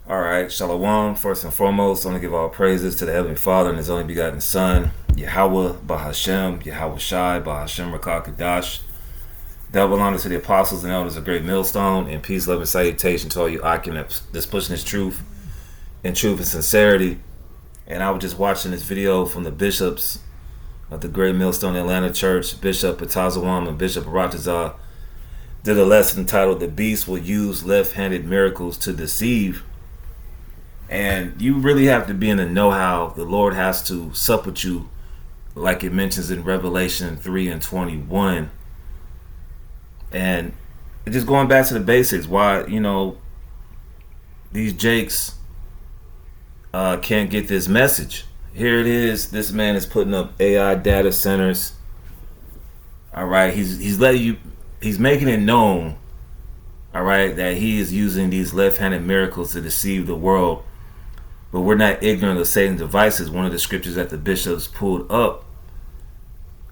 All right, Shalom. First and foremost, I want to give all praises to the Heavenly Father and His only begotten Son, Yahweh, Bahashem, Yahweh Shai, Bahashem Rakah Kadash. Double honor to the apostles and elders of Great Millstone, and peace, love, and salutation to all you Akim that's pushing this truth and sincerity. And I was just watching this video from the bishops of the Great Millstone Atlanta Church, Bishop Patazawam and Bishop Aratazah, did a lesson entitled "The Beast Will Use Left-Handed Miracles to Deceive." And you really have to be in the know-how. The Lord has to sup with you, like it mentions in Revelation 3 and 21. And just going back to the basics, why, these jakes can't get this message. Here it is. This man is putting up AI data centers. All right. He's making it known, all right, that he is using these left-handed miracles to deceive the world. But we're not ignorant of Satan's devices, one of the scriptures that the bishops pulled up.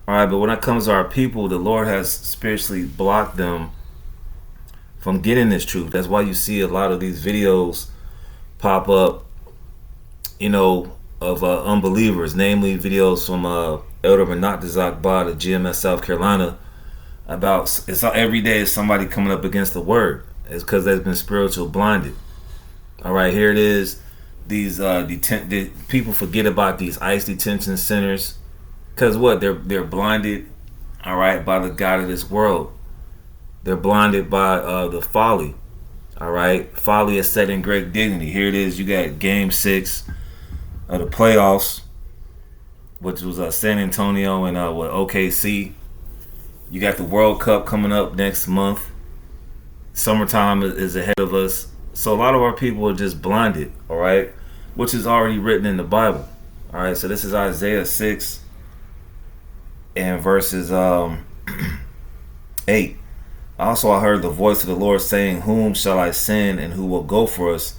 All right, but when it comes to our people, the Lord has spiritually blocked them from getting this truth. That's why you see a lot of these videos pop up, of unbelievers, namely videos from Elder Menachem Ba of GMS, South Carolina, about every day is somebody coming up against the word. It's because they've been spiritual blinded. All right, here it is. These people forget about these ICE detention centers, because what, they're blinded, all right, by the God of this world. They're blinded by the folly, all right. Folly is set in great dignity. Here it is. You got Game 6 of the playoffs, which was San Antonio and OKC. You got the World Cup coming up next month. Summertime is ahead of us. So a lot of our people are just blinded, all right, which is already written in the Bible. All right, so this is Isaiah 6 and verses 8. Also I heard the voice of the Lord saying, "Whom shall I send, and who will go for us?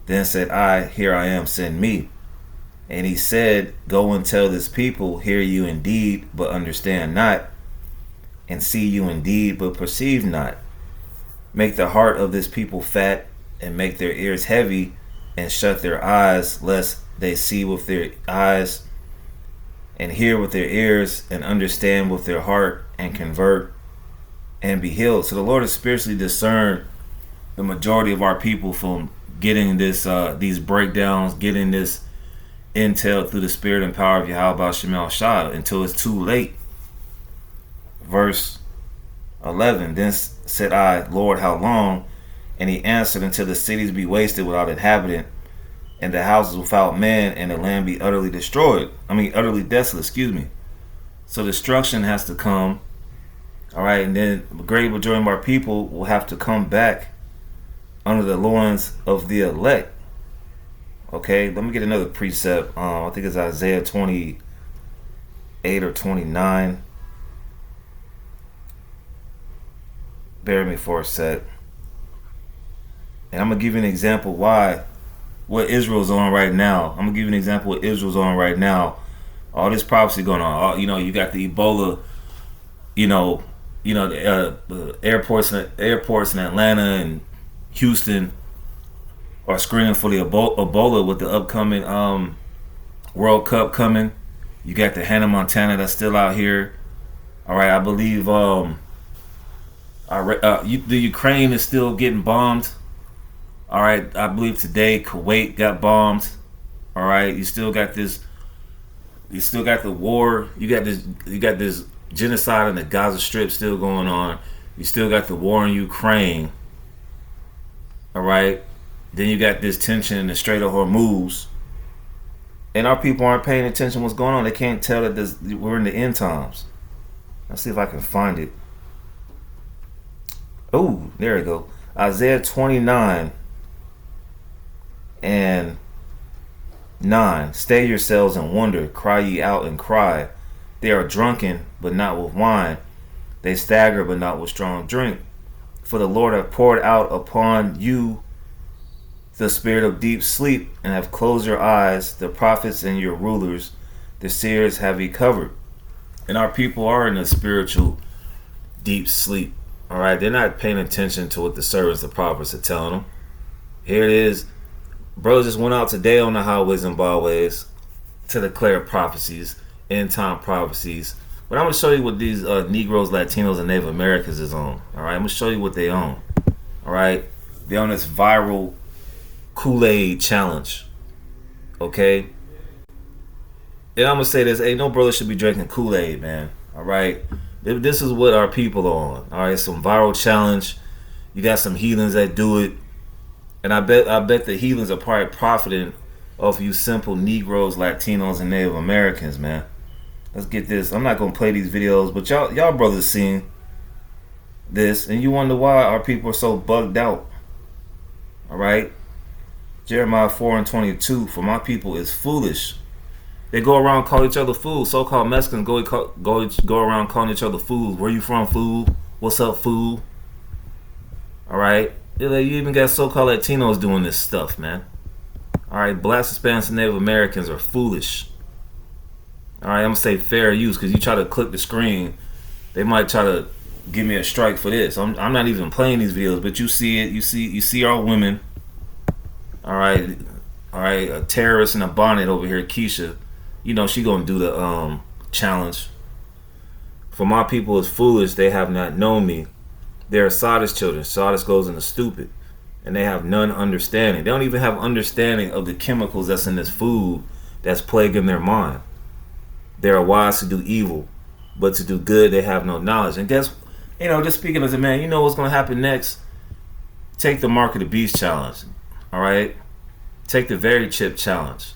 Then said I, Here I am, send me." And he said, "Go and tell this people, hear you indeed, but understand not, and see you indeed, but perceive not. Make the heart of this people fat, and make their ears heavy, and shut their eyes, lest they see with their eyes, and hear with their ears, and understand with their heart, and convert, and be healed." So the Lord has spiritually discerned the majority of our people from getting this, these breakdowns, getting this intel through the spirit and power of Yahweh Shemel Shah, until it's too late. Verse 11, "Then said I, Lord, how long? And he answered, until the cities be wasted without inhabitant, and the houses without man, and the land be utterly destroyed." Utterly desolate, excuse me. So destruction has to come. All right, and then the great majority of our people will have to come back under the loins of the elect. Okay, let me get another precept. I think it's Isaiah 28 or 29. Bear with me for a sec. And I'm going to give you an example what Israel's on right now. I'm going to give you an example what Israel's on right now. All this prophecy going on. You got the Ebola, the airports in Atlanta and Houston are screaming for the Ebola with the upcoming World Cup coming. You got the Hannah Montana that's still out here. All right, I believe the Ukraine is still getting bombed. All right, I believe today Kuwait got bombed. All right, you still got this. You still got the war. You got this genocide in the Gaza Strip still going on. You still got the war in Ukraine. All right, then you got this tension in the Strait of Hormuz, and our people aren't paying attention to what's going on. They can't tell that we're in the end times. Let's see if I can find it. Oh, there we go. Isaiah 29 and 9. "Stay yourselves and wonder, cry ye out and cry. They are drunken, but not with wine. They stagger, but not with strong drink. For the Lord hath poured out upon you the spirit of deep sleep, and have closed your eyes. The prophets and your rulers, the seers have he covered." And our people are in a spiritual deep sleep. All right, they're not paying attention to what the servants, the prophets, are telling them. Here it is. Bro just went out today on the highways and byways to declare prophecies, end time prophecies. But I'm gonna show you what these Negroes, Latinos, and Native Americans is on. All right, I'm gonna show you what they own. All right, they on this viral Kool-Aid challenge. Okay, and I'm gonna say this: ain't no brother should be drinking Kool-Aid, man. All right, this is what our people are on. All right, some viral challenge. You got some heathens that do it, and I bet the heathens are probably profiting off you simple Negroes, Latinos, and Native Americans, man. Let's get this. I'm not gonna play these videos, but y'all brothers seen this, and you wonder why our people are so bugged out. All right, Jeremiah 4:22. For my people is foolish. They go around calling each other fools. So-called Mexicans go around calling each other fools. Where you from, fool? What's up, fool? All right. You even got so-called Latinos doing this stuff, man. All right. Blacks, Hispanics, and Native Americans are foolish. All right. I'm gonna say fair use because you try to click the screen, they might try to give me a strike for this. I'm not even playing these videos, but you see it. You see our women. All right. All right. A terrorist in a bonnet over here, Keisha. You know she gonna do the challenge. For my people is foolish, they have not known me. They are Sodus children. Sodus goes into stupid, and they have none understanding. They don't even have understanding of the chemicals that's in this food that's plaguing their mind. They are wise to do evil, but to do good they have no knowledge. And guess, just speaking as a man, you know what's gonna happen next? Take the Mark of the Beast challenge. All right, take the Very Chip challenge.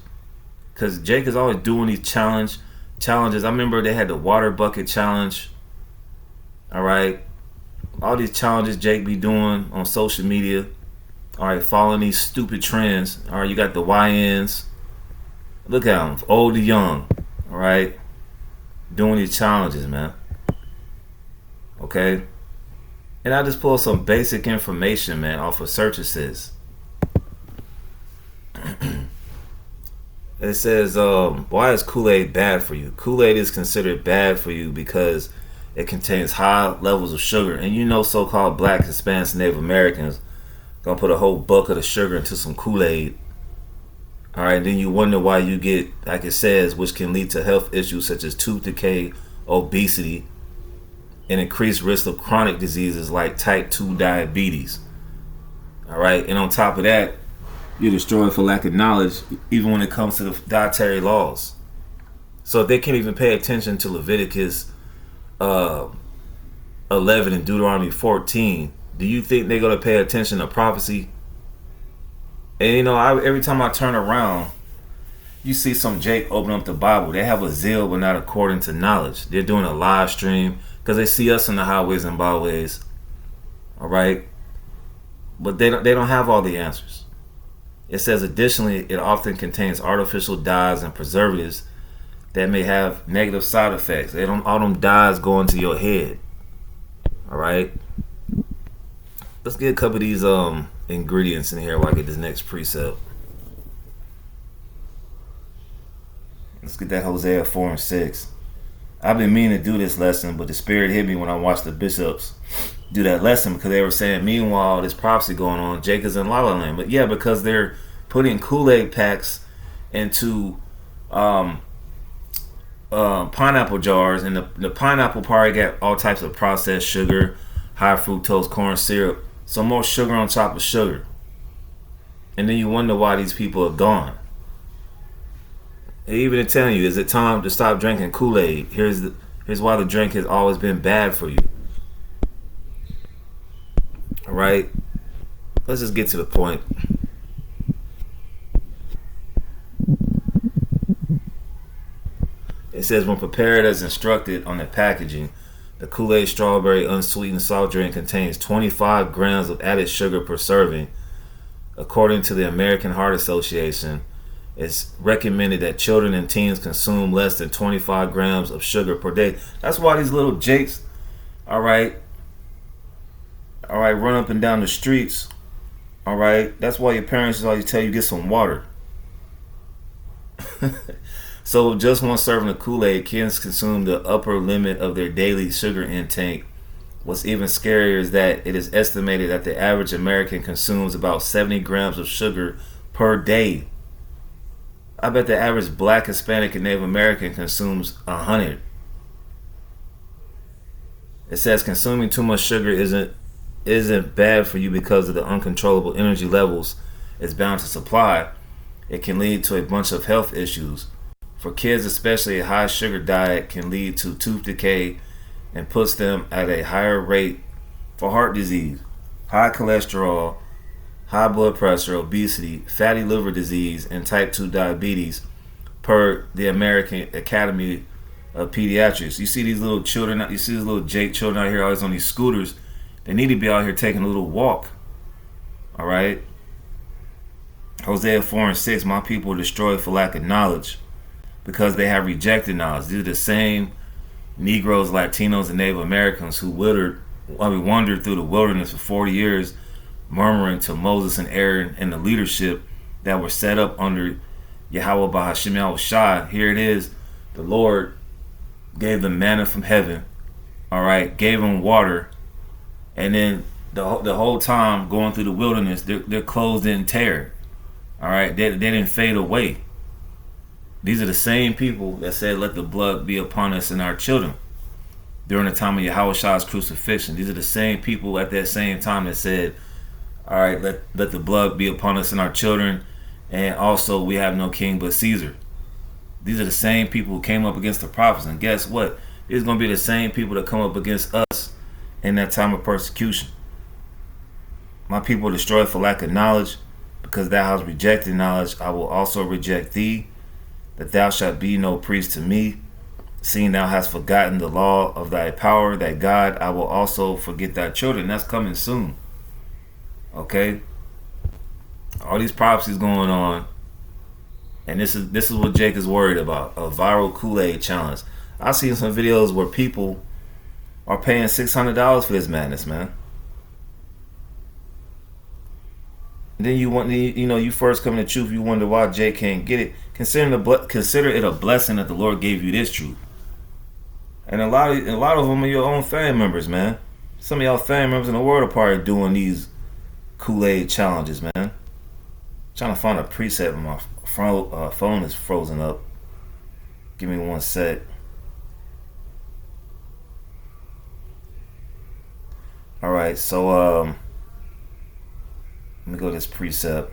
Because Jake is always doing these challenges. I remember they had the water bucket challenge. All right. All these challenges Jake be doing on social media. All right. Following these stupid trends. All right. You got the YNs. Look at them. Old to young. All right. Doing these challenges, man. Okay. And I just pulled some basic information, man, off of Search Assist. It says, why is Kool-Aid bad for you? Kool-Aid is considered bad for you because it contains high levels of sugar. And so-called Black, Hispanics, and Native Americans gonna put a whole bucket of sugar into some Kool-Aid. All right, and then you wonder why you get, like it says, which can lead to health issues such as tooth decay, obesity, and increased risk of chronic diseases like type 2 diabetes. All right, and on top of that, you're destroyed for lack of knowledge, even when it comes to the dietary laws. So if they can't even pay attention to Leviticus 11 and Deuteronomy 14, do you think they're going to pay attention to prophecy? And every time I turn around, you see some Jake open up the Bible. They have a zeal, but not according to knowledge. They're doing a live stream because they see us on the highways and byways. All right, but they don't have all the answers. It says, additionally, it often contains artificial dyes and preservatives that may have negative side effects. All them dyes go into your head. All right. Let's get a couple of these ingredients in here while I get this next precept. Let's get that Hosea 4 and 6. I've been meaning to do this lesson, but the Spirit hit me when I watched the bishops do that lesson because they were saying, meanwhile, this prophecy going on, Jake is in La La Land. But yeah, because they're putting Kool-Aid packs into pineapple jars, and the pineapple probably got all types of processed sugar, high fructose corn syrup, so more sugar on top of sugar. And then you wonder why these people are gone. Even telling you, is it time to stop drinking Kool-Aid? Here's why the drink has always been bad for you. All right, let's just get to the point. It says, when prepared as instructed on the packaging, the Kool-Aid strawberry unsweetened soft drink contains 25 grams of added sugar per serving. According to the American Heart Association, it's recommended that children and teens consume less than 25 grams of sugar per day. That's why these little jakes, all right, run up and down the streets. All right, that's why your parents always tell you get some water. So just one serving of Kool-Aid, kids consume the upper limit of their daily sugar intake. What's even scarier is that it is estimated that the average American consumes about 70 grams of sugar per day. I bet the average black, Hispanic, and Native American consumes 100. It says consuming too much sugar isn't bad for you because of the uncontrollable energy levels it's bound to supply. It can lead to a bunch of health issues. For kids especially, a high sugar diet can lead to tooth decay and puts them at a higher rate for heart disease, high cholesterol, high blood pressure, obesity, fatty liver disease, and type 2 diabetes, per the American Academy of Pediatrics. You see these little children, you see these little Jake children out here always on these scooters. They need to be out here taking a little walk. All right? Hosea 4:6, my people are destroyed for lack of knowledge because they have rejected knowledge. These are the same Negroes, Latinos, and Native Americans who wandered through the wilderness for 40 years, murmuring to Moses and Aaron and the leadership that were set up under Yahweh Bahashim Yahushua. Here it is. The Lord gave them manna from heaven. All right, gave them water, and then the whole time going through the wilderness, their clothes didn't tear. All right, they didn't fade away. These are the same people that said, "Let the blood be upon us and our children," during the time of Yahushua's crucifixion. These are the same people at that same time that said, "All right, let the blood be upon us and our children, and also we have no king but Caesar." These are the same people who came up against the prophets, and guess what? These are going to be the same people that come up against us in that time of persecution. My people are destroyed for lack of knowledge, because thou hast rejected knowledge. I will also reject thee, that thou shalt be no priest to me, seeing thou hast forgotten the law of thy power, thy God. I will also forget thy children. That's coming soon. Okay, all these prophecies going on, and this is what Jake is worried about: a viral Kool-Aid challenge. I've seen some videos where people are paying $600 for this madness, man. And then you first come to truth. You wonder why Jake can't get it. Consider it a blessing that the Lord gave you this truth. And a lot of them are your own family members, man. Some of y'all family members in the world are probably doing these Kool-Aid challenges, man. Trying to find a preset when my phone is frozen up. Give me one sec. All right, so let me go to this precept.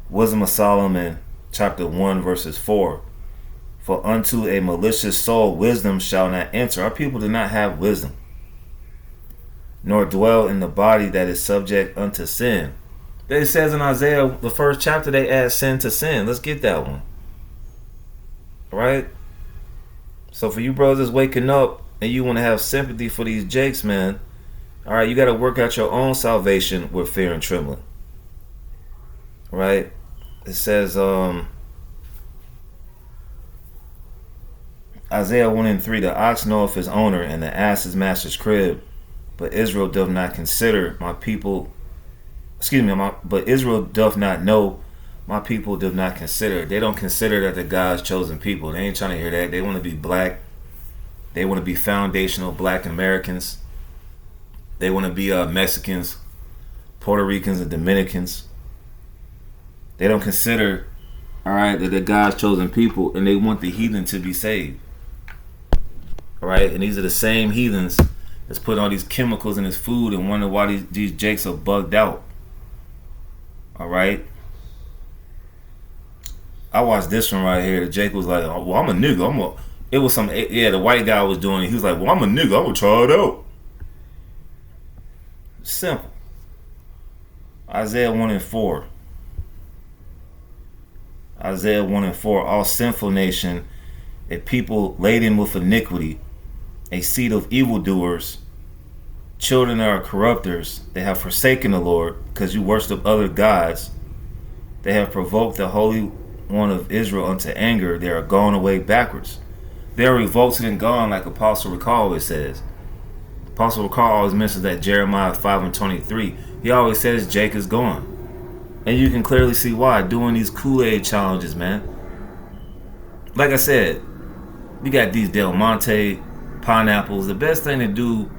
Wisdom of Solomon, chapter 1, verses 4. For unto a malicious soul wisdom shall not enter. Our people do not have wisdom, nor dwell in the body that is subject unto sin. It says in Isaiah, the first chapter, they add sin to sin. Let's get that one. All right? So for you brothers that's waking up and you want to have sympathy for these jakes, man, all right, you got to work out your own salvation with fear and trembling. All right? It says, Isaiah 1:3, the ox knoweth his owner, and the ass his master's crib, but Israel doth not consider my people. But Israel doth not know, my people doth not consider. They don't consider that they're God's chosen people. They ain't trying to hear that. They want to be black. They want to be foundational black Americans. They want to be Mexicans, Puerto Ricans, and Dominicans. They don't consider, all right, that they're God's chosen people, and they want the heathen to be saved. All right, and these are the same heathens that's putting all these chemicals in his food and wonder why these jakes are bugged out. All right. I watched this one right here. The Jake was like, "Oh, well, I'm a nigga. The white guy was doing it. He was like, well, I'm a nigga. I'm going to try it out." Simple. Isaiah 1:4. Isaiah 1:4. All sinful nation, a people laden with iniquity, a seed of evildoers, children are corrupters. They have forsaken the Lord, because you worship other gods. They have provoked the Holy One of Israel unto anger. They are gone away backwards. They are revolted and gone, like Apostle Recall always says. Apostle Recall always mentions that Jeremiah 5:23. He always says Jake is gone. And you can clearly see why, doing these Kool-Aid challenges, man. Like I said, we got these Del Monte pineapples. The best thing to do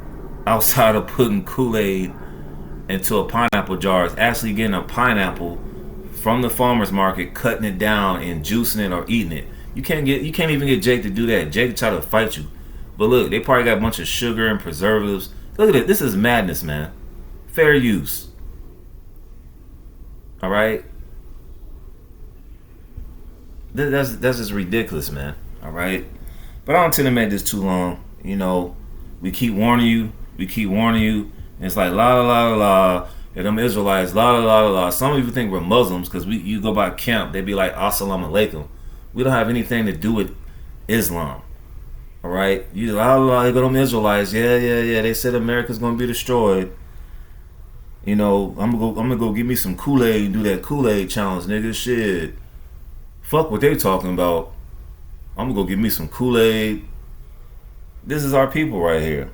outside of putting Kool-Aid into a pineapple jar is actually getting a pineapple from the farmer's market, cutting it down and juicing it or eating it. You can't even get Jake to do that. Jake try to fight you. But look, they probably got a bunch of sugar and preservatives. Look at it. This is madness, man. Fair use. All right? That's just ridiculous, man. All right? But I don't tend to make this too long. You know, we keep warning you. We keep warning you. And it's like, la, la, la, la, la. And them Israelites, la, la, la, la, la. Some people think we're Muslims because you go by camp. They be like, assalamu alaikum. We don't have anything to do with Islam. All right? You la, la, la, they go them Israelites. Yeah. They said America's going to be destroyed. You know, I'm gonna go give me some Kool-Aid and do that Kool-Aid challenge, nigga. Shit. Fuck what they talking about. I'm gonna go give me some Kool-Aid. This is our people right here.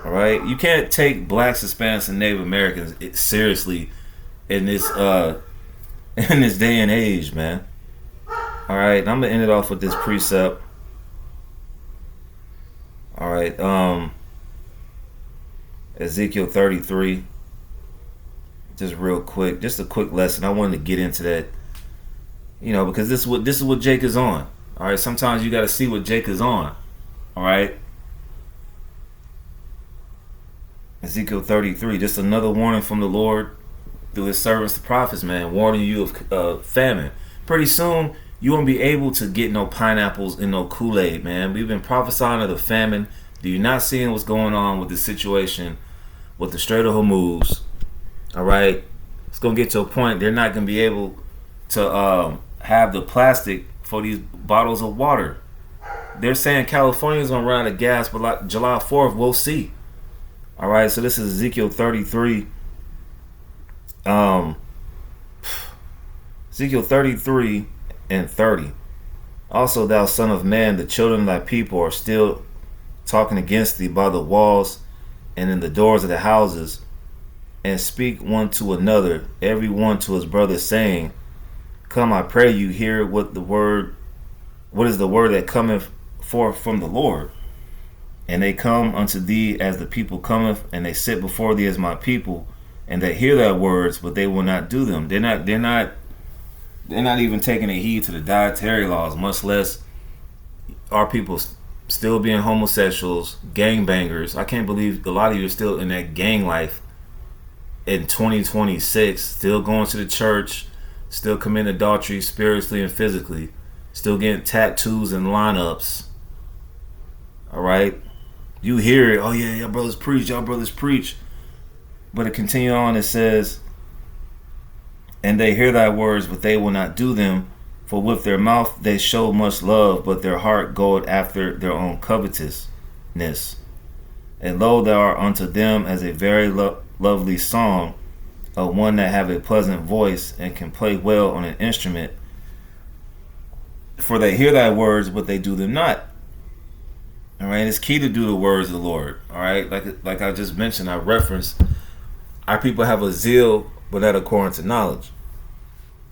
All right, you can't take blacks, Hispanics, and Native Americans seriously in this day and age, man. All right, I'm gonna end it off with this precept. All right, Ezekiel 33. Just real quick, just a quick lesson. I wanted to get into that, you know, because this is what Jake is on. All right, sometimes you got to see what Jake is on. All right. Ezekiel 33, just another warning from the Lord through his servants, the prophets, man, warning you of famine. Pretty soon, you won't be able to get no pineapples and no Kool-Aid, man. We've been prophesying of the famine. Do you not see what's going on with the situation with the Strait of Hormuz? All right. It's going to get to a point they're not going to be able to have the plastic for these bottles of water. They're saying California's going to run out of gas, but like July 4th, we'll see. All right, so this is Ezekiel 33. Ezekiel 33 and 30. Also, thou son of man, the children of thy people are still talking against thee by the walls and in the doors of the houses, and speak one to another, every one to his brother, saying, come, I pray you, hear what is the word that cometh forth from the Lord. And they come unto thee as the people cometh, and they sit before thee as my people, and they hear thy words, but they will not do them. They're not even taking a heed to the dietary laws, much less our people still being homosexuals, gangbangers. I can't believe a lot of you are still in that gang life in 2026, still going to the church, still committing adultery spiritually and physically, still getting tattoos and lineups. All right, you hear it. Oh yeah, y'all brothers preach. But it continue on. It says, and they hear thy words, but they will not do them. For with their mouth they show much love, but their heart goeth after their own covetousness. And lo, thou art unto them as a very lovely song of one that have a pleasant voice and can play well on an instrument. For they hear thy words, but they do them not. All right, it's key to do the words of the Lord. All right, like I just mentioned, I referenced, our people have a zeal, but not according to knowledge.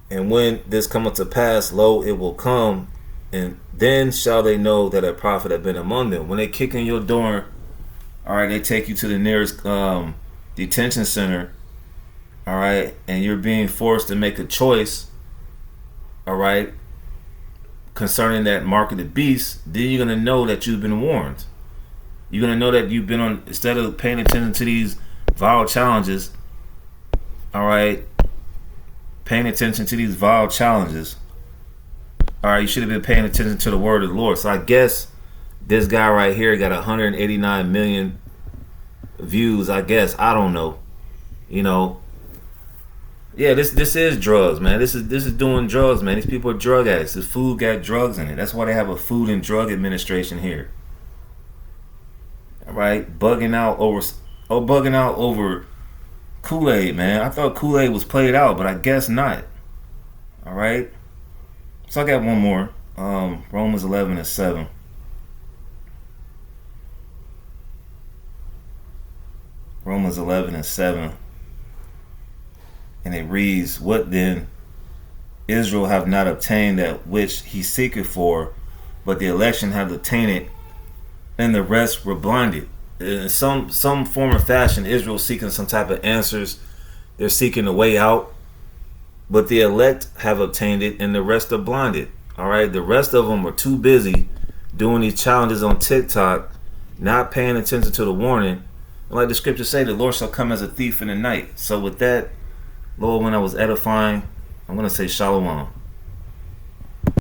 And when this cometh to pass, lo, it will come, and then shall they know that a prophet have been among them. When they kick in your door, all right, they take you to the nearest detention center, all right, and you're being forced to make a choice, all right, concerning that mark of the beast. Then you're going to know that you've been warned. You're going to know that you've been on, instead of paying attention to these vile challenges, all right, paying attention to these vile challenges, all right, you should have been paying attention to the word of the Lord. So I guess this guy right here got 189 million views, I guess. I don't know. You know, yeah, this is drugs, man. This is doing drugs, man. These people are drug addicts. This food got drugs in it. That's why they have a Food and Drug Administration here. All right, bugging out over Kool-Aid, man. I thought Kool-Aid was played out, but I guess not. All right. So I got one more. Romans 11 and 7. Romans 11 and 7. And it reads, what then? Israel have not obtained that which he seeketh for, but the election have obtained it, and the rest were blinded. in some form or fashion, Israel's seeking some type of answers. They're seeking a way out, but the elect have obtained it, and the rest are blinded. All right, the rest of them are too busy doing these challenges on TikTok, not paying attention to the warning. And like the scriptures say, the Lord shall come as a thief in the night. So with that, Lord, when I was edifying, I'm gonna say shalom.